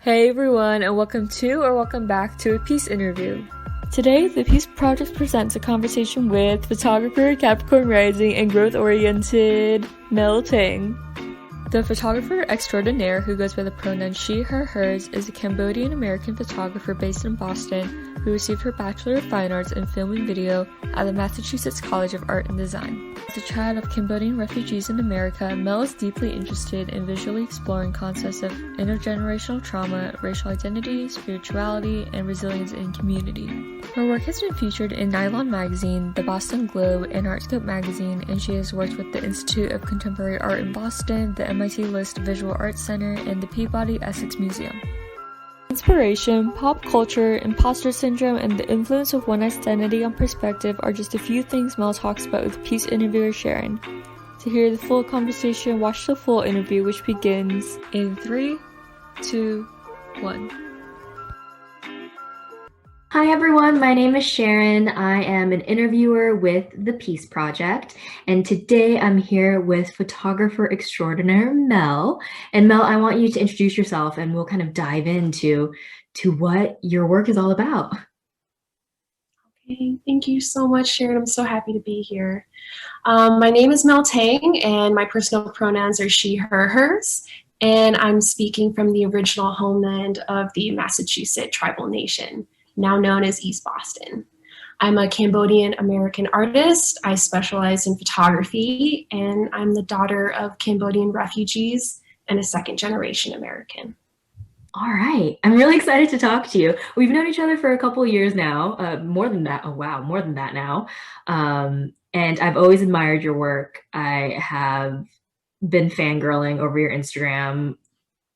Hey everyone, and welcome back to a Peace interview. Today, the Peace Project presents a conversation with photographer, Capricorn Rising, and growth-oriented Mel Taing. The photographer extraordinaire, who goes by the pronouns she, her, hers, is a Cambodian-American photographer based in Boston who received her Bachelor of Fine Arts in Film and Video at the Massachusetts College of Art and Design. As a child of Cambodian refugees in America, Mel is deeply interested in visually exploring concepts of intergenerational trauma, racial identity, spirituality, and resilience in community. Her work has been featured in Nylon Magazine, the Boston Globe, and Artscope Magazine, and she has worked with the Institute of Contemporary Art in Boston, the MIT List Visual Arts Center, and the Peabody Essex Museum. Inspiration, pop culture, impostor syndrome, and the influence of one identity on perspective are just a few things Mel talks about with Peace interviewer Sharon. To hear the full conversation, watch the full interview, which begins in 3, 2, 1. Hi everyone, my name is Sharon. I am an interviewer with the Peace Project, and today I'm here with photographer extraordinaire Mel. And Mel, I want you to introduce yourself and we'll kind of dive into what your work is all about. Okay, thank you so much, Sharon. I'm so happy to be here. My name is Mel Taing, and my personal pronouns are she, her, hers, and I'm speaking from the original homeland of the Massachusetts tribal nation, now known as East Boston. I'm a Cambodian American artist. I specialize in photography, and I'm the daughter of Cambodian refugees and a second-generation American. All right, I'm really excited to talk to you. We've known each other for a couple of years now, more than that. Oh wow, more than that now. And I've always admired your work. I have been fangirling over your Instagram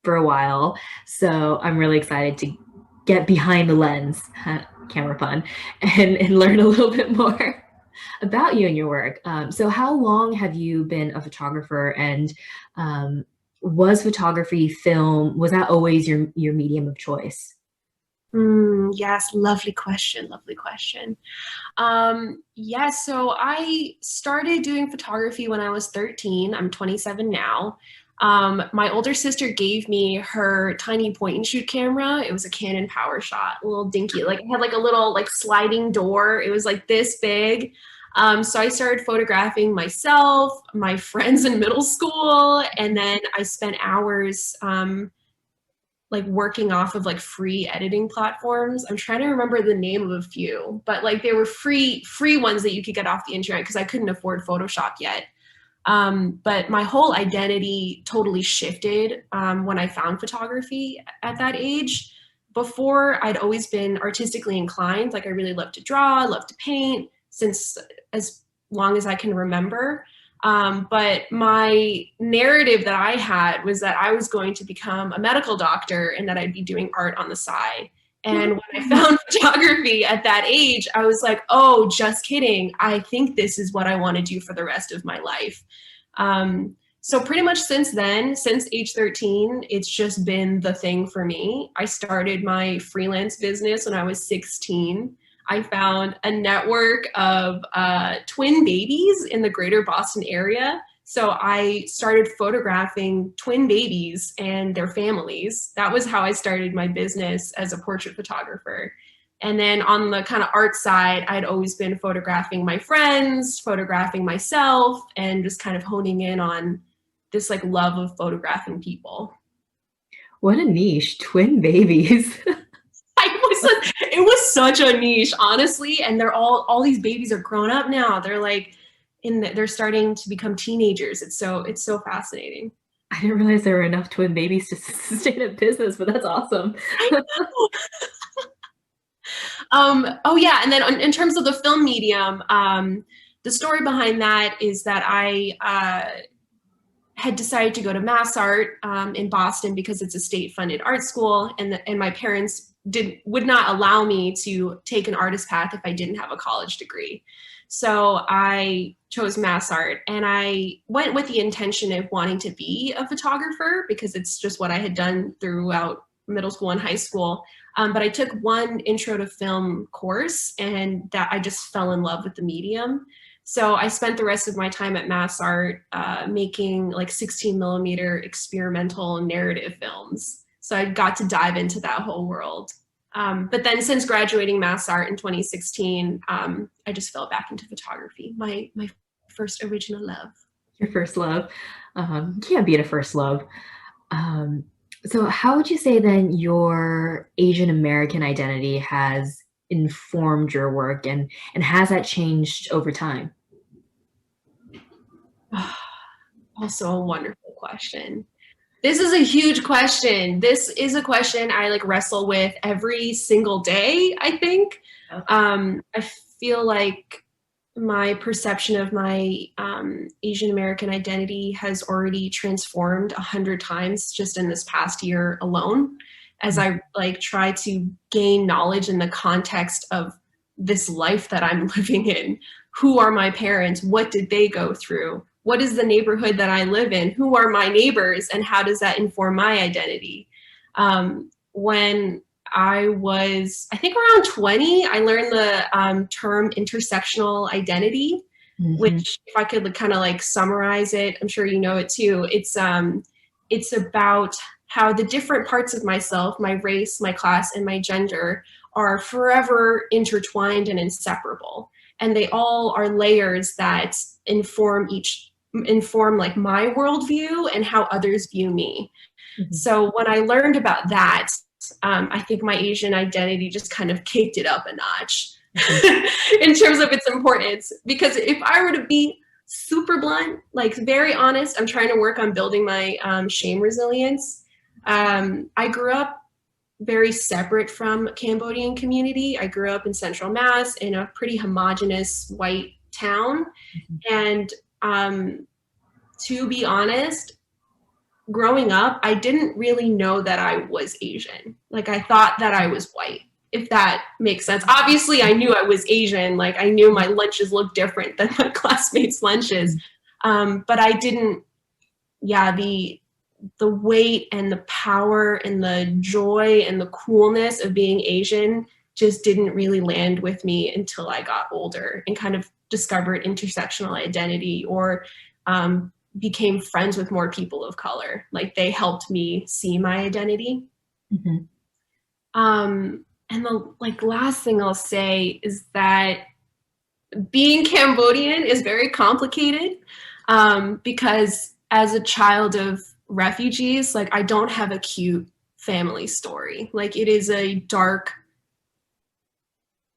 for a while, so I'm really excited to get behind the lens, camera pun, and learn a little bit more about you and your work. So how long have you been a photographer, and was photography, film, was that always your medium of choice? Yes, lovely question. Yes, so I started doing photography when I was 13. I'm 27 now. My older sister gave me her tiny point and shoot camera. It was a Canon PowerShot, a little dinky, like it had like a little like sliding door. It was like this big. So I started photographing myself, my friends in middle school, and then I spent hours like working off of like free editing platforms. I'm trying to remember the name of a few, but like they were free ones that you could get off the internet because I couldn't afford Photoshop yet. But my whole identity totally shifted when I found photography at that age. Before, I'd always been artistically inclined. Like I really love to draw, I love to paint since as long as I can remember. But my narrative that I had was that I was going to become a medical doctor and that I'd be doing art on the side. And when I found photography at that age, I was like, oh, just kidding. I think this is what I want to do for the rest of my life. So pretty much since then, since age 13, it's just been the thing for me. I started my freelance business when I was 16. I found a network of twin babies in the greater Boston area. So I started photographing twin babies and their families. That was how I started my business as a portrait photographer. And then on the kind of art side, I'd always been photographing my friends, photographing myself, and just kind of honing in on this like love of photographing people. What a niche, twin babies. It was such a niche, honestly. And they're all these babies are grown up now. They're like, they're starting to become teenagers. It's so fascinating. I didn't realize there were enough twin babies to sustain a business, but that's awesome. I know. Oh yeah, and then in terms of the film medium, the story behind that is that I had decided to go to Mass Art in Boston because it's a state-funded art school, and my parents would not allow me to take an artist path if I didn't have a college degree. So I chose Mass Art, and I went with the intention of wanting to be a photographer because it's just what I had done throughout middle school and high school. But I took one intro to film course, and that I just fell in love with the medium. So I spent the rest of my time at Mass Art making like 16 millimeter experimental narrative films. So I got to dive into that whole world. But then since graduating Mass Art in 2016, I just fell back into photography, my first original love. Your first love. Can't beat a first love. So how would you say then your Asian American identity has informed your work, and has that changed over time? Also a wonderful question. This is a huge question. This is a question I like wrestle with every single day, I think. I feel like my perception of my Asian American identity has already transformed 100 times just in this past year alone, as I like try to gain knowledge in the context of this life that I'm living in. Who are my parents? What did they go through? What is the neighborhood that I live in? Who are my neighbors, and how does that inform my identity? When I was, I think around 20, I learned the term intersectional identity, which, if I could kind of like summarize it, I'm sure you know it too. It's about how the different parts of myself, my race, my class, and my gender are forever intertwined and inseparable. And they all are layers that inform like my worldview and how others view me. So when I learned about that, I think my Asian identity just kind of kicked it up a notch in terms of its importance. Because if I were to be super blunt, like very honest, I'm trying to work on building my shame resilience. I grew up very separate from Cambodian community. I grew up in Central Mass in a pretty homogenous white town. And to be honest, growing up, I didn't really know that I was Asian. Like, I thought that I was white, if that makes sense. Obviously, I knew I was Asian. Like, I knew my lunches looked different than my classmates' lunches. But I didn't, the weight and the power and the joy and the coolness of being Asian just didn't really land with me until I got older and kind of discovered intersectional identity, or became friends with more people of color. Like, they helped me see my identity. And the last thing I'll say is that being Cambodian is very complicated, because as a child of refugees, like, I don't have a cute family story. Like, it is a dark,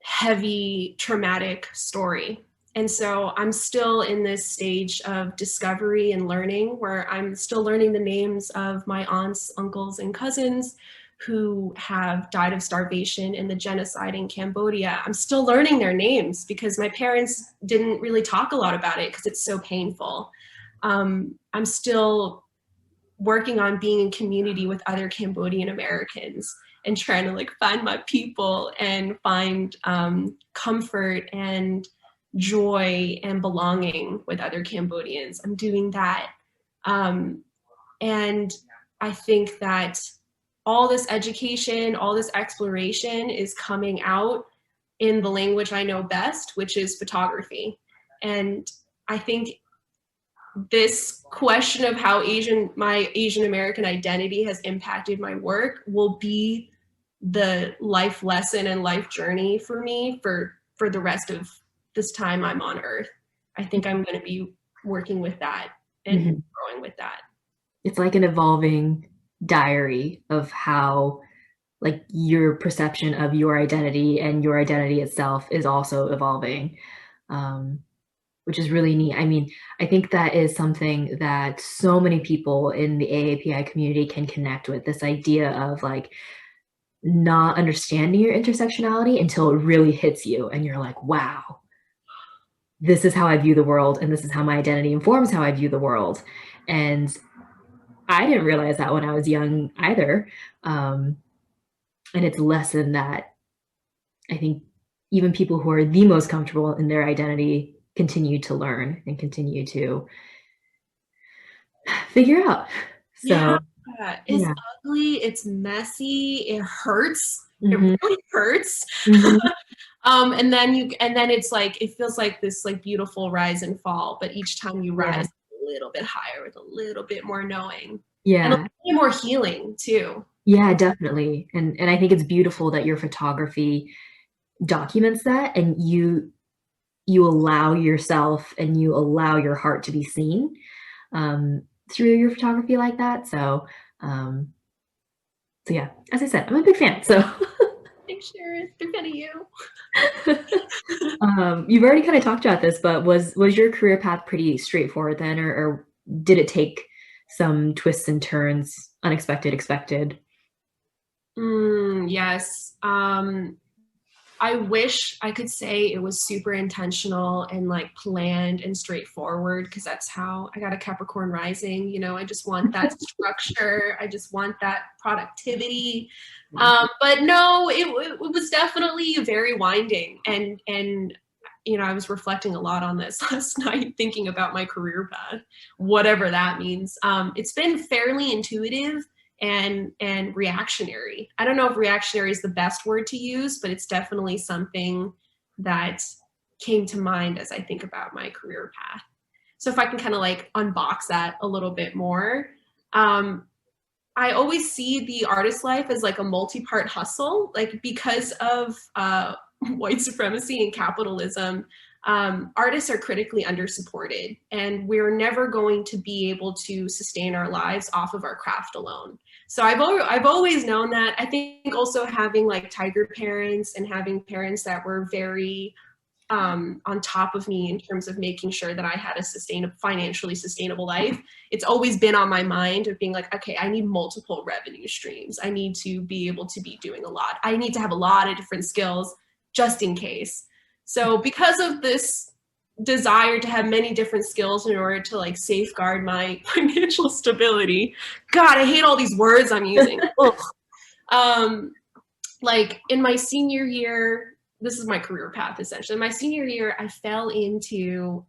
heavy, traumatic story. And so I'm still in this stage of discovery and learning, where I'm still learning the names of my aunts, uncles, and cousins who have died of starvation in the genocide in Cambodia. I'm still learning their names because my parents didn't really talk a lot about it because it's so painful. I'm still working on being in community with other Cambodian Americans and trying to like find my people and find comfort and joy and belonging with other Cambodians. I'm doing that. And I think that all this education, all this exploration is coming out in the language I know best, which is photography. And I think this question of how my Asian American identity has impacted my work will be the life lesson and life journey for me for the rest of this time I'm on Earth. I think I'm going to be working with that and growing with that. It's like an evolving diary of how, like, your perception of your identity and your identity itself is also evolving, which is really neat. I mean, I think that is something that so many people in the AAPI community can connect with, this idea of like not understanding your intersectionality until it really hits you and you're like, wow, this is how I view the world, and this is how my identity informs how I view the world. And I didn't realize that when I was young either. And it's a lesson that I think even people who are the most comfortable in their identity continue to learn and continue to figure out. So it's ugly, it's messy, it hurts. It really hurts. And then it's like, it feels like this like beautiful rise and fall, but each time you rise a little bit higher with a little bit more knowing. And a little bit more healing too. Yeah, definitely. And I think it's beautiful that your photography documents that, and you allow yourself and you allow your heart to be seen through your photography like that. Um, so yeah, as I said, I'm a big fan. So Thanks, Sharon. Big fan of you. you've already kind of talked about this, but was your career path pretty straightforward then, or did it take some twists and turns, unexpected, expected? Yes. I wish I could say it was super intentional and like planned and straightforward, because that's how I got a Capricorn rising. You know, I just want that structure. I just want that productivity. But no, it was definitely very winding. And you know, I was reflecting a lot on this last night, thinking about my career path, whatever that means. It's been fairly intuitive and reactionary. I don't know if reactionary is the best word to use, but it's definitely something that came to mind as I think about my career path. So if I can kind of like unbox that a little bit more, I always see the artist life as like a multi-part hustle, like because of white supremacy and capitalism. Artists are critically undersupported, and we're never going to be able to sustain our lives off of our craft alone. So I've always known that. I think also having like tiger parents and having parents that were very on top of me in terms of making sure that I had a financially sustainable life. It's always been on my mind of being like, okay, I need multiple revenue streams. I need to be able to be doing a lot. I need to have a lot of different skills just in case. So because of this desire to have many different skills in order to like safeguard my financial stability, God, I hate all these words I'm using. Like in my senior year, this is my career path essentially. In my senior year, I fell into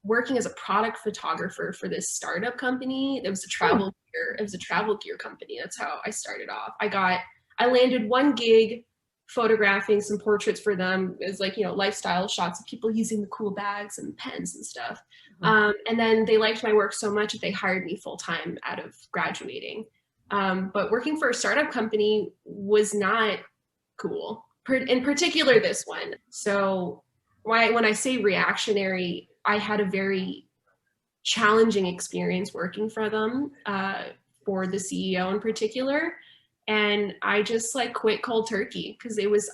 working as a product photographer for this startup company. It was a travel gear. It was a travel gear company. That's how I started off. I landed one gig photographing some portraits for them. It was like, you know, lifestyle shots of people using the cool bags and pens and stuff. And then they liked my work so much that they hired me full time out of graduating. But working for a startup company was not cool, in particular this one. So when I say reactionary, I had a very challenging experience working for them, for the CEO in particular. And I just like quit cold turkey because it was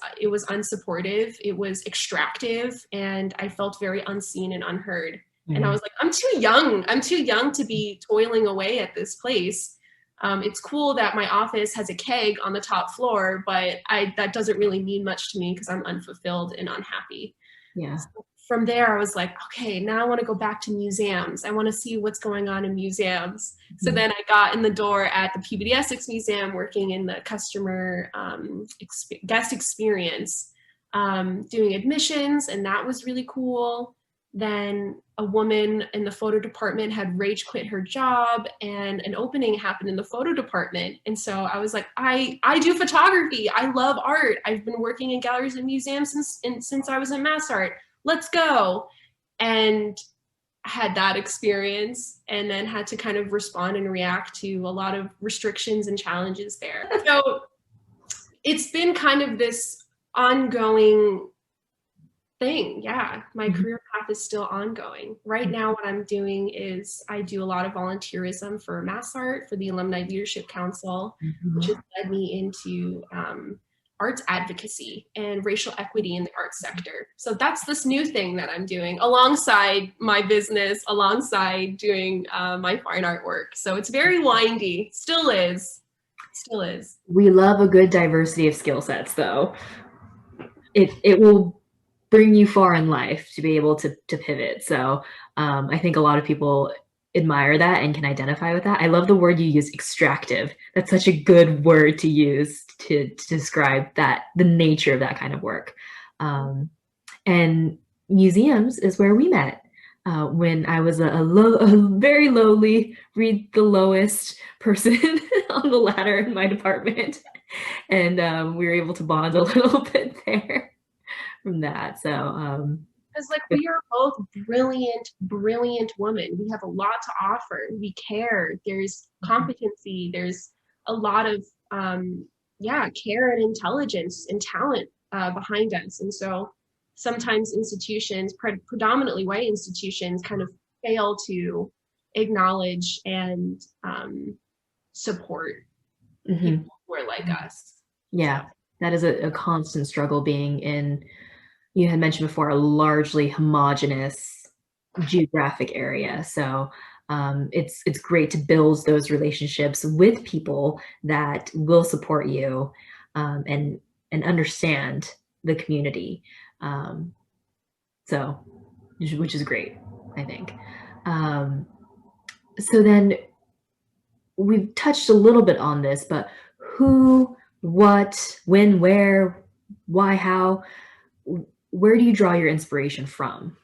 unsupportive, it was extractive, and I felt very unseen and unheard. And I was like, I'm too young to be toiling away at this place. It's cool that my office has a keg on the top floor, but that doesn't really mean much to me because I'm unfulfilled and unhappy. Yeah. So from there, I was like, okay, now I want to go back to museums. I want to see what's going on in museums. So then I got in the door at the PBD Essex Museum, working in the customer guest experience, doing admissions, and that was really cool. Then a woman in the photo department had rage quit her job, and an opening happened in the photo department. And so I was like, I do photography. I love art. I've been working in galleries and museums since I was in mass art. Let's go. And had that experience, and then had to kind of respond and react to a lot of restrictions and challenges there. So it's been kind of this ongoing thing. Yeah, my career path is still ongoing. Right now, what I'm doing is I do a lot of volunteerism for mass art for the Alumni Leadership Council, which has led me into arts advocacy and racial equity in the arts sector. So that's this new thing that I'm doing alongside my business, alongside doing my fine art work. So it's very windy, still is. We love a good diversity of skill sets, though. It will bring you far in life to be able to pivot. So I think a lot of people admire that and can identify with that. I love the word you use, extractive. That's such a good word to use to describe that, the nature of that kind of work. And museums is where we met. When I was a very lowly, read the lowest person on the ladder in my department. And we were able to bond a little bit there from that. So because like we are both brilliant women. We have a lot to offer. We care. There's competency. There's a lot of care and intelligence and talent behind us. And so sometimes institutions, predominantly white institutions, kind of fail to acknowledge and support people who are like us. Yeah, So. that is a constant struggle being in, you had mentioned before, a largely homogenous geographic area. So it's great to build those relationships with people that will support you and understand the community. So, which is great, I think. So then we've touched a little bit on this, but who, what, when, where, why, how, where do you draw your inspiration from?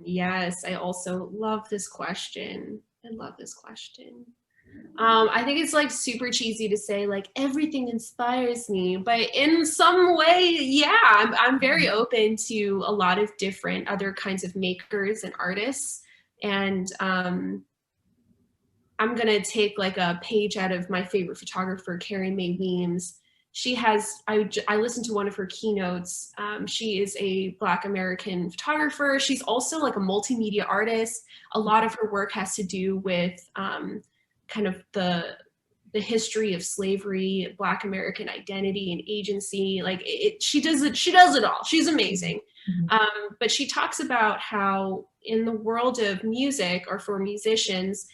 Yes, I also love this question. I love this question. I think it's like super cheesy to say like everything inspires me, but in some way, yeah, I'm very open to a lot of different other kinds of makers and artists. And I'm gonna take like a page out of my favorite photographer, Carrie Mae Weems. She has, I listened to one of her keynotes. She is a Black American photographer. She's also like a multimedia artist. A lot of her work has to do with kind of the history of slavery, Black American identity and agency. Like she does it all. She's amazing. But she talks about how in the world of music, or for musicians,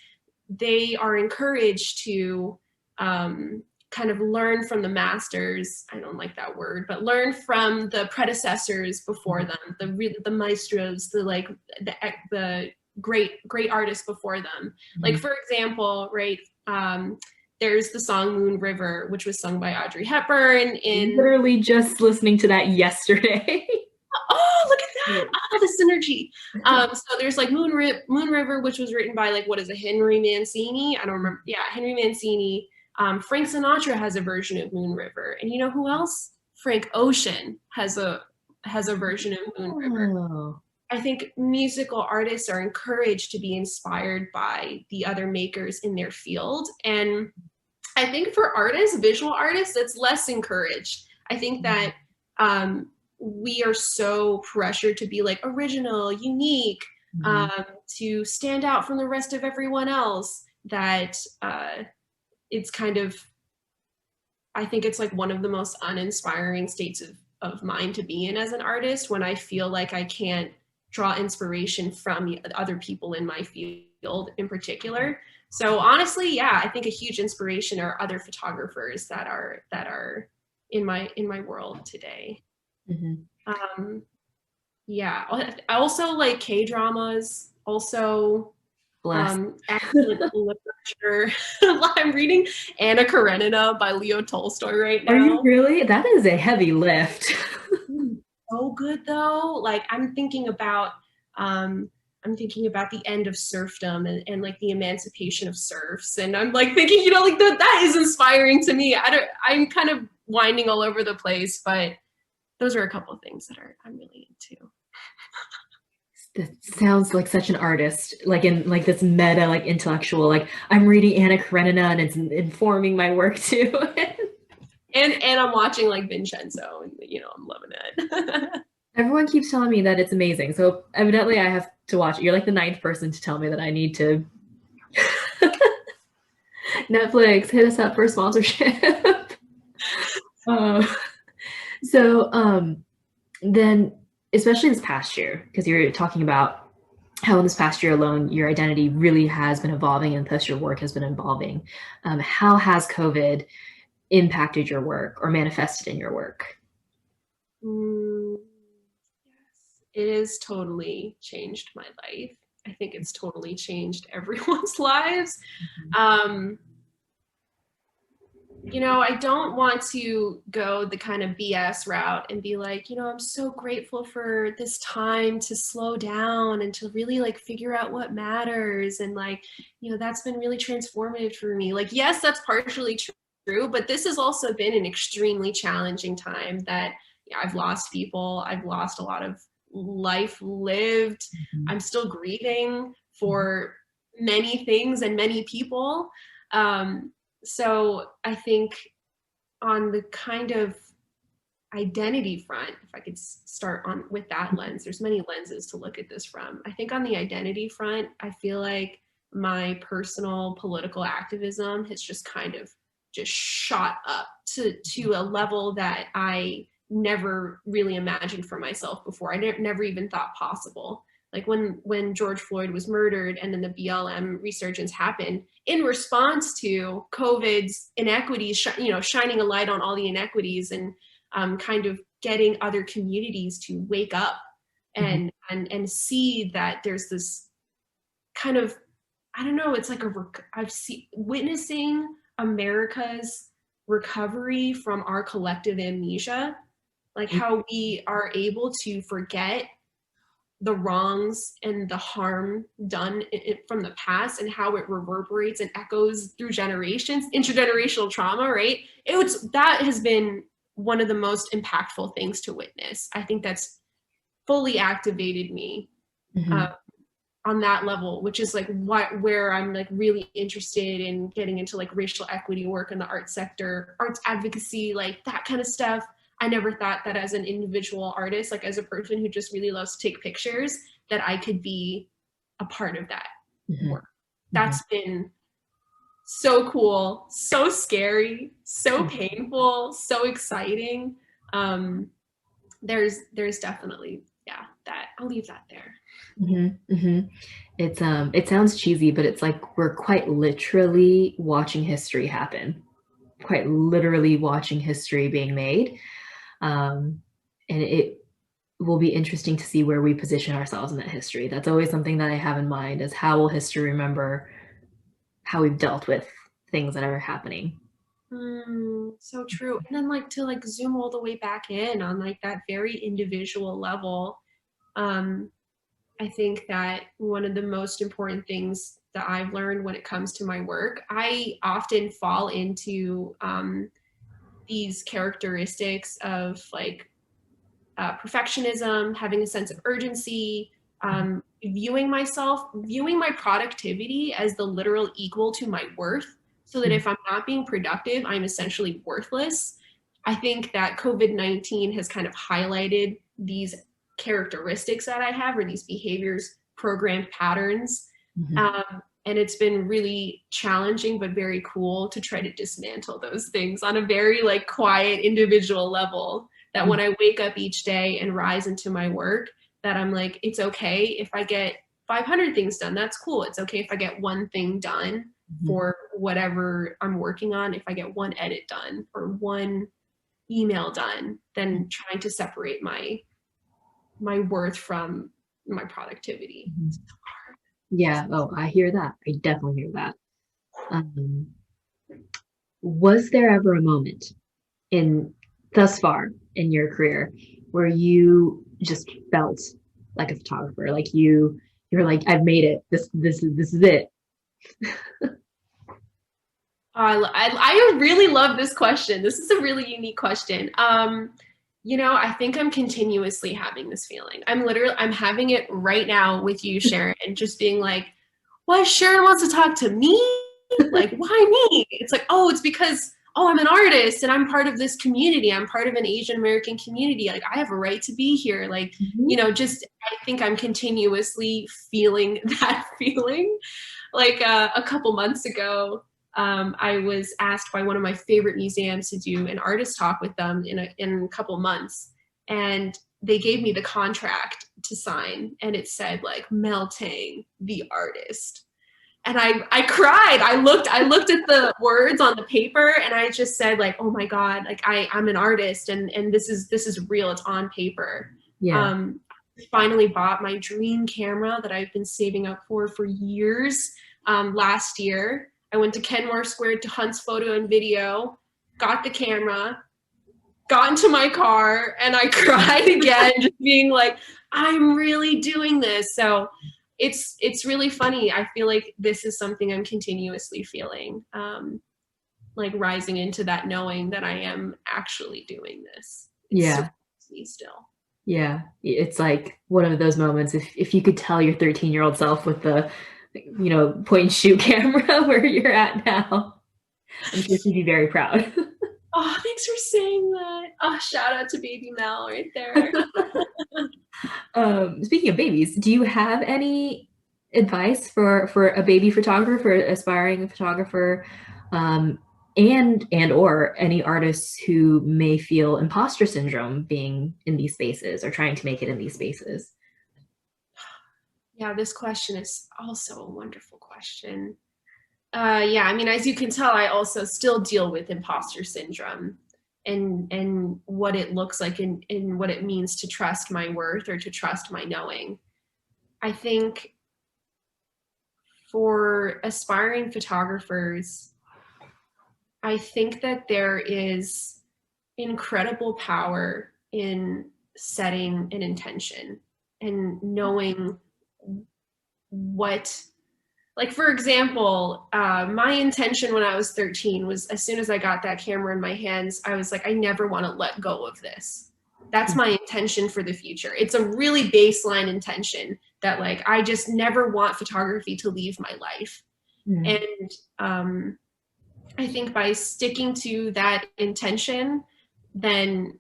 they are encouraged to kind of learn from the masters. I don't like that word, but learn from the predecessors before them, the maestros, the great artists before them. Like for example, right, there's the song Moon River, which was sung by Audrey Hepburn. Literally just listening to that yesterday. Oh, look at that! Oh, the synergy. So there's like Moon River, which was written by like, what is it, Henry Mancini? I don't remember. Yeah, Henry Mancini. Frank Sinatra has a version of Moon River, and you know who else? Frank Ocean has a version of Moon River. I think musical artists are encouraged to be inspired by the other makers in their field, and I think for artists, visual artists, it's less encouraged. I think that we are so pressured to be like original, unique, to stand out from the rest of everyone else, that it's kind of, I think it's like one of the most uninspiring states of mind to be in as an artist, when I feel like I can't draw inspiration from other people in my field in particular. So honestly, yeah, I think a huge inspiration are other photographers that are in my world today. Yeah, I also like K-dramas, also excellent literature. I'm reading Anna Karenina by Leo Tolstoy right now. Are you really? That is a heavy lift. So good though. Like I'm thinking about the end of serfdom and like the emancipation of serfs, and I'm like thinking, you know, like that is inspiring to me. I'm kind of winding all over the place, but those are a couple of things that I'm really into. That sounds like such an artist, like in like this meta, like intellectual, like I'm reading Anna Karenina and it's informing my work too. and I'm watching like Vincenzo, and you know, I'm loving it. Everyone keeps telling me that it's amazing, so evidently I have to watch it. You're like the 9th person to tell me that I need to. Netflix, hit us up for sponsorship. Then, especially this past year, because you're talking about how in this past year alone, your identity really has been evolving, and thus your work has been evolving. How has COVID impacted your work or manifested in your work? Yes, it has totally changed my life. I think it's totally changed everyone's lives. You know, I don't want to go the kind of BS route and be like, you know, I'm so grateful for this time to slow down and to really like figure out what matters. And like, you know, that's been really transformative for me. Like, yes, that's partially true, but this has also been an extremely challenging time that I've lost people. I've lost a lot of life lived. I'm still grieving for many things and many people. So I think on the kind of identity front, if I could start on with that lens, there's many lenses to look at this from. I think on the identity front, I feel like my personal political activism has just kind of just shot up to a level that I never really imagined for myself before. I never even thought possible. Like when George Floyd was murdered and then the BLM resurgence happened in response to COVID's inequities, shining a light on all the inequities and kind of getting other communities to wake up and see that there's this kind of, I don't know, it's like witnessing America's recovery from our collective amnesia, like how we are able to forget the wrongs and the harm done from the past and how it reverberates and echoes through generations, intergenerational trauma, right? That has been one of the most impactful things to witness. I think that's fully activated me on that level, which is like where I'm like really interested in getting into like racial equity work in the arts sector, arts advocacy, like that kind of stuff. I never thought that as an individual artist, like as a person who just really loves to take pictures, that I could be a part of that work. That's been so cool, so scary, so painful, so exciting. There's definitely, that I'll leave that there. It sounds cheesy, but it's like we're quite literally watching history happen, quite literally watching history being made. And it will be interesting to see where we position ourselves in that history. That's always something that I have in mind, is how will history remember how we've dealt with things that are happening. So true. And then like to like zoom all the way back in on like that very individual level. I think that one of the most important things that I've learned when it comes to my work, I often fall into these characteristics of like perfectionism, having a sense of urgency, viewing my productivity as the literal equal to my worth, so that if I'm not being productive, I'm essentially worthless. I think that COVID-19 has kind of highlighted these characteristics that I have, or these behaviors, programmed patterns. And it's been really challenging, but very cool to try to dismantle those things on a very like quiet individual level, that when I wake up each day and rise into my work, that I'm like, it's okay if I get 500 things done, that's cool. It's okay if I get one thing done for whatever I'm working on. If I get one edit done or one email done, then trying to separate my worth from my productivity. Yeah. Oh, I hear that. I definitely hear that. Was there ever a moment thus far in your career where you just felt like a photographer, like you're like, I've made it. This is it. I really love this question. This is a really unique question. I think I'm continuously having this feeling. I'm having it right now with you, Sharon, and just being like, why Sharon wants to talk to me? Like, why me? It's like, it's because, I'm an artist and I'm part of this community. I'm part of an Asian American community. Like, I have a right to be here. Like, I think I'm continuously feeling that feeling. Like a couple months ago, I was asked by one of my favorite museums to do an artist talk with them in a couple months. And they gave me the contract to sign, and it said like Mel Taing, the artist. And I cried. I looked at the words on the paper, and I just said like, oh my God, like I'm an artist, and this is real. It's on paper. Yeah. Finally bought my dream camera that I've been saving up for years. Last year, I went to Kenmore Square to Hunt's Photo and Video, got the camera, got into my car, and I cried again, just being like, I'm really doing this. So it's really funny. I feel like this is something I'm continuously feeling, like rising into that knowing that I am actually doing this. It's me still. Yeah, it's like one of those moments. If you could tell your 13-year-old self with the, point and shoot camera where you're at now. I'm sure she'd be very proud. Oh, thanks for saying that. Oh, shout out to baby Mel right there. Speaking of babies, do you have any advice for a baby photographer, for aspiring photographer, and or any artists who may feel imposter syndrome being in these spaces or trying to make it in these spaces? Yeah, this question is also a wonderful question. Yeah, I mean, as you can tell, I also still deal with imposter syndrome and what it looks like and what it means to trust my worth or to trust my knowing. I think for aspiring photographers, I think that there is incredible power in setting an intention and knowing what, like, for example, my intention when I was 13 was, as soon as I got that camera in my hands, I was like, I never want to let go of this. That's my intention for the future. It's a really baseline intention that, like, I just never want photography to leave my life. And I think by sticking to that intention, then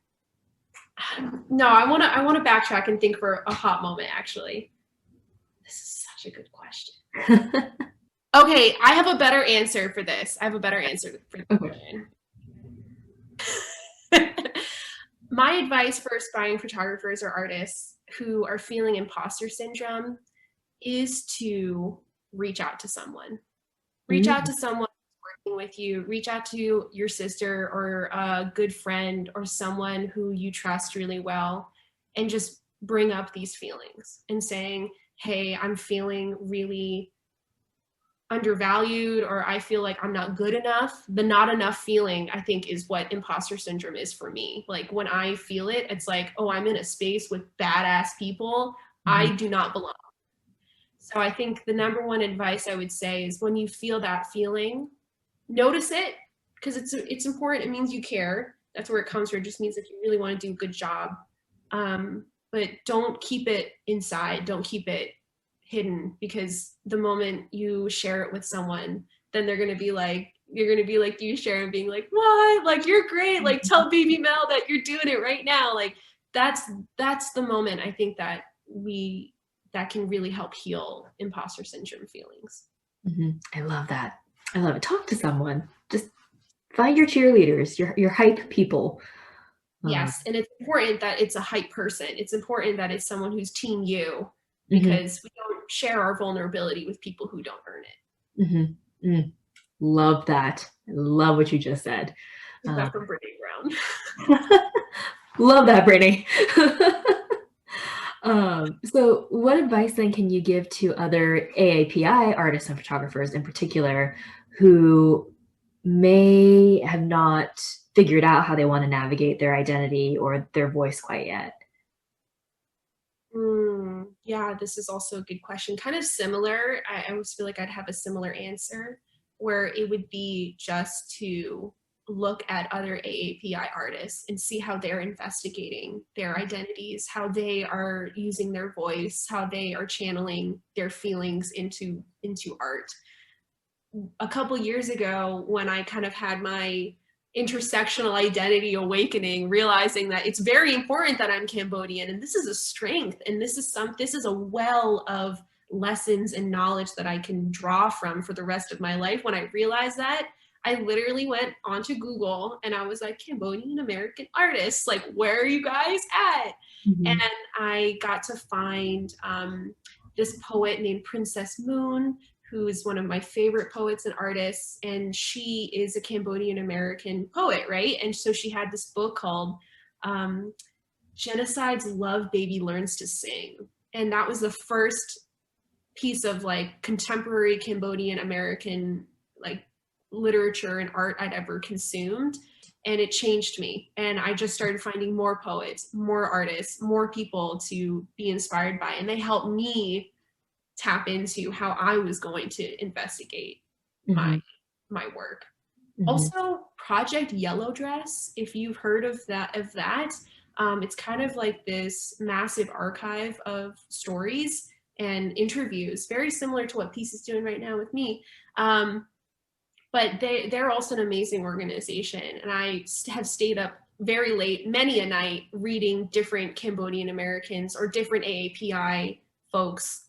no, I want to backtrack and think for a hot moment, actually. This is such a good question. Okay, I have a better answer for this. I have a better answer for the question. My advice for aspiring photographers or artists who are feeling imposter syndrome is to reach out to someone. Reach out to someone who's working with you. Reach out to your sister or a good friend or someone who you trust really well, and just bring up these feelings and saying, hey, I'm feeling really undervalued, or I feel like I'm not good enough. The not enough feeling, I think, is what imposter syndrome is for me. Like, when I feel it, it's like, oh, I'm in a space with badass people. I do not belong. So I think the number one advice I would say is, when you feel that feeling, notice it, because it's important. It means you care. That's where it comes from. It just means that you really want to do a good job. But don't keep it inside. Don't keep it hidden, because the moment you share it with someone, then they're going to be like, you're going to be like you, Sharon, being like, what? Like, you're great. Like, tell baby Mel that you're doing it right now. Like, that's the moment, I think, that can really help heal imposter syndrome feelings. I love that. I love it. Talk to someone. Just find your cheerleaders, your hype people. Yes, and it's important that it's a hype person. It's important that it's someone who's team you, because we don't share our vulnerability with people who don't earn it. Love that. I love what you just said. Is that from Brittany Brown? Love that, Brittany. So what advice then can you give to other AAPI artists and photographers in particular who may have not figured out how they want to navigate their identity or their voice quite yet? Yeah, this is also a good question. Kind of similar. I always feel like I'd have a similar answer, where it would be just to look at other AAPI artists and see how they're investigating their identities, how they are using their voice, how they are channeling their feelings into art. A couple years ago, when I kind of had my intersectional identity awakening, realizing that it's very important that I'm Cambodian, and this is a strength, and this is a well of lessons and knowledge that I can draw from for the rest of my life. When I realized that, I literally went onto Google and I was like, Cambodian American artists, like, where are you guys at? And I got to find this poet named Princess Moon, who is one of my favorite poets and artists, and she is a Cambodian American poet, right? And so she had this book called Genocide's Love Baby Learns to Sing. And that was the first piece of, like, contemporary Cambodian American, like, literature and art I'd ever consumed. And it changed me. And I just started finding more poets, more artists, more people to be inspired by. And they helped me tap into how I was going to investigate my work. Also, Project Yellow Dress, if you've heard of that, it's kind of like this massive archive of stories and interviews, very similar to what Peace is doing right now with me, but they're also an amazing organization. And I have stayed up very late, many a night, reading different Cambodian Americans or different AAPI folks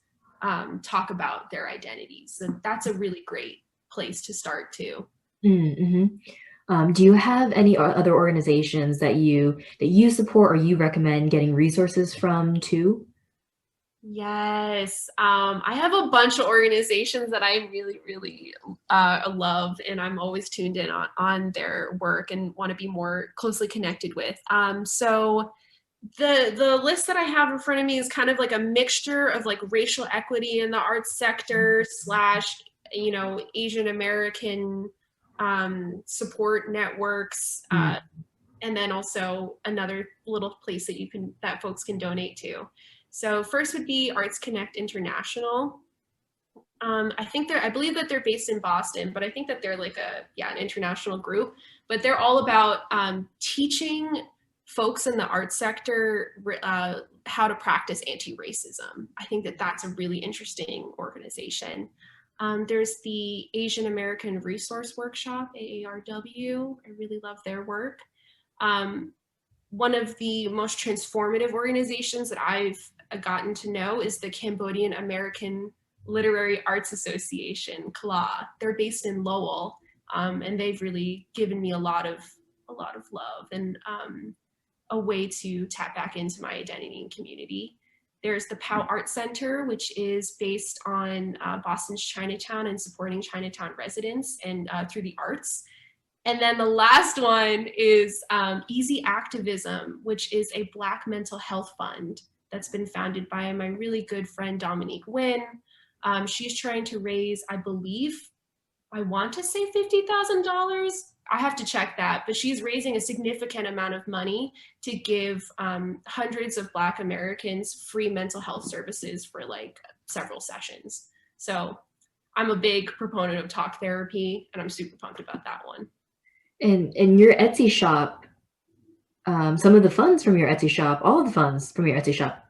talk about their identities. And that's a really great place to start too. Mm-hmm. Do you have any other organizations that you support or you recommend getting resources from too? Yes, I have a bunch of organizations that I really, really love, and I'm always tuned in on their work and want to be more closely connected with. So the list that I have in front of me is kind of like a mixture of like racial equity in the arts sector slash, you know, Asian American support networks, and then also another little place that folks can donate to. So first would be Arts Connect International. I believe that they're based in Boston, but I think that they're like an international group. But they're all about teaching folks in the arts sector how to practice anti-racism. I think that that's a really interesting organization. There's the Asian American Resource Workshop, AARW. I really love their work. One of the most transformative organizations that I've gotten to know is the Cambodian American Literary Arts Association, CLA. They're based in Lowell, and they've really given me a lot of love and a way to tap back into my identity and community. There's the POW Art Center, which is based on Boston's Chinatown and supporting Chinatown residents and through the arts. And then the last one is Easy Activism, which is a Black mental health fund that's been founded by my really good friend, Dominique Nguyen. She's trying to raise, I want to say $50,000. I have to check that, but she's raising a significant amount of money to give hundreds of Black Americans free mental health services for like several sessions. So I'm a big proponent of talk therapy, and I'm super pumped about that one. And in your Etsy shop, some of the funds from your Etsy shop, all of the funds from your Etsy shop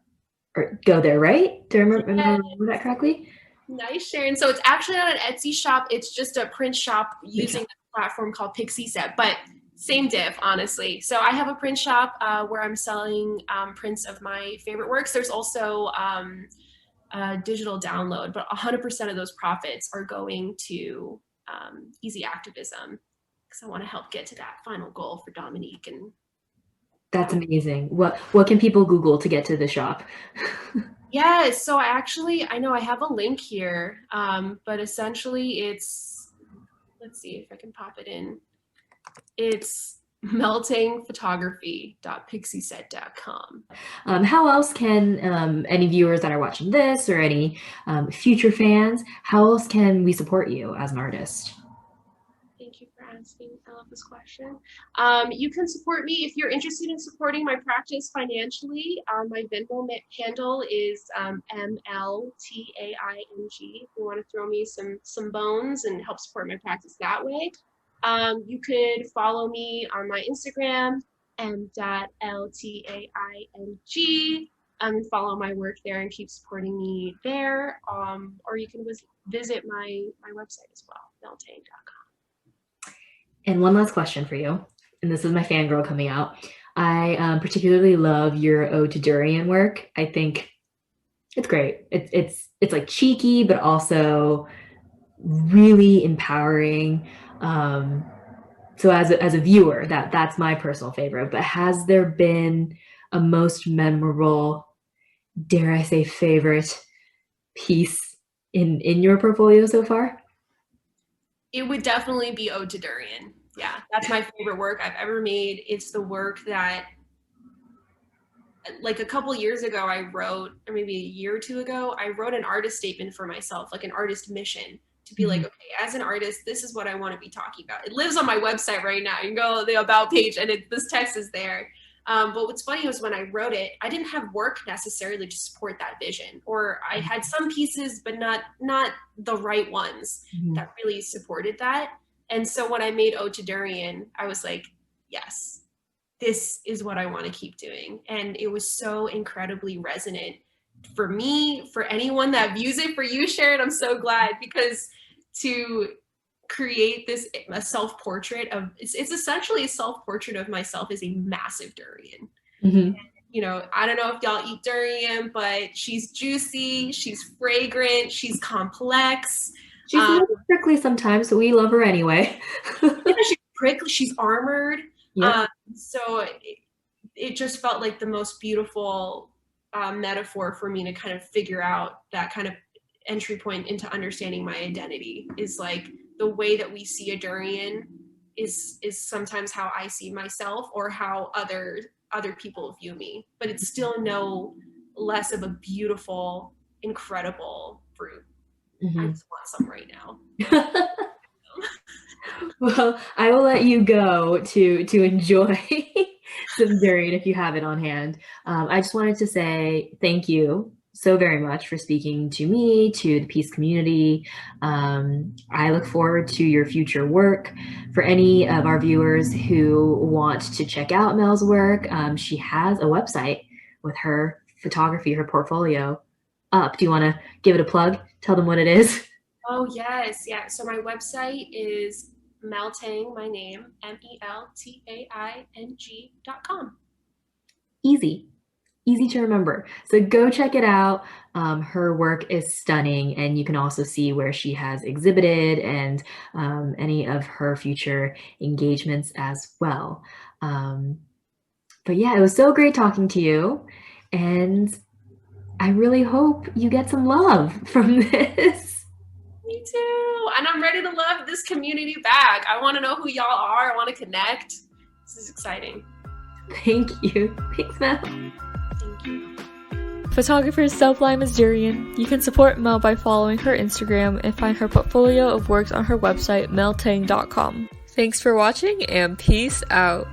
go there, right? Do I remember that correctly? Nice, Sharon. So it's actually not an Etsy shop. It's just a print shop using a platform called Pixie Set, but same diff, honestly. So I have a print shop where I'm selling prints of my favorite works. There's also a digital download, but 100% of those profits are going to Easy Activism, because I want to help get to that final goal for Dominique. And that's amazing. What can people Google to get to the shop? Yes, so I know I have a link here, but essentially it's, let's see if I can pop it in. It's meltingphotography.pixieset.com. How else can any viewers that are watching this or any future fans, how else can we support you as an artist? Thank you for asking. I love this question. You can support me if you're interested in supporting my practice financially. My Venmo handle is MLTAING. If you want to throw me some bones and help support my practice that way. You could follow me on my Instagram, m.ltaing, and follow my work there and keep supporting me there. Or you can visit my website as well, meltaing.com. And one last question for you, and this is my fangirl coming out. I particularly love your Ode to Durian work. I think it's great. It's like cheeky, but also really empowering. So as a viewer, that's my personal favorite. But has there been a most memorable, dare I say, favorite piece in your portfolio so far? It would definitely be Ode to Durian. Yeah, that's my favorite work I've ever made. It's the work that, like a couple years ago, I wrote, or maybe a year or two ago, I wrote an artist statement for myself, like an artist mission, to be like, okay, as an artist, this is what I want to be talking about. It lives on my website right now. You can go to the About page, and this text is there. But what's funny was when I wrote it, I didn't have work necessarily to support that vision, or I had some pieces, but not the right ones that really supported that. And so when I made Ode to Durian, I was like, yes, this is what I want to keep doing. And it was so incredibly resonant for me, for anyone that views it, for you, Sharon. I'm so glad, because to create a self-portrait of, it's essentially a self-portrait of myself as a massive durian. Mm-hmm. You know, I don't know if y'all eat durian, but she's juicy, she's fragrant, she's complex. She's a little prickly sometimes, but we love her anyway. Yeah, she's prickly, she's armored. Yep. So it just felt like the most beautiful metaphor for me to kind of figure out that kind of entry point into understanding my identity, is like the way that we see a durian is sometimes how I see myself, or how other people view me, but it's still no less of a beautiful, incredible fruit. Mm-hmm. I just want some right now. Well, I will let you go to enjoy some durian if you have it on hand. I just wanted to say thank you so very much for speaking to me, to the peace community. I look forward to your future work. For any of our viewers who want to check out Mel's work, she has a website with her photography, her portfolio up. Do you want to give it a plug? Tell them what it is. Oh, yes. Yeah. So my website is Mel Taing, my name, MELTAING.com. Easy to remember. So go check it out. Her work is stunning, and you can also see where she has exhibited and any of her future engagements as well. But yeah, it was so great talking to you, and I really hope you get some love from this. Me too. And I'm ready to love this community back. I want to know who y'all are. I want to connect. This is exciting. Thank you. Thanks, Mel. Thank you. Photographer Sublime as Durian. You can support Mel by following her Instagram and find her portfolio of works on her website, meltaing.com. Thanks for watching, and peace out.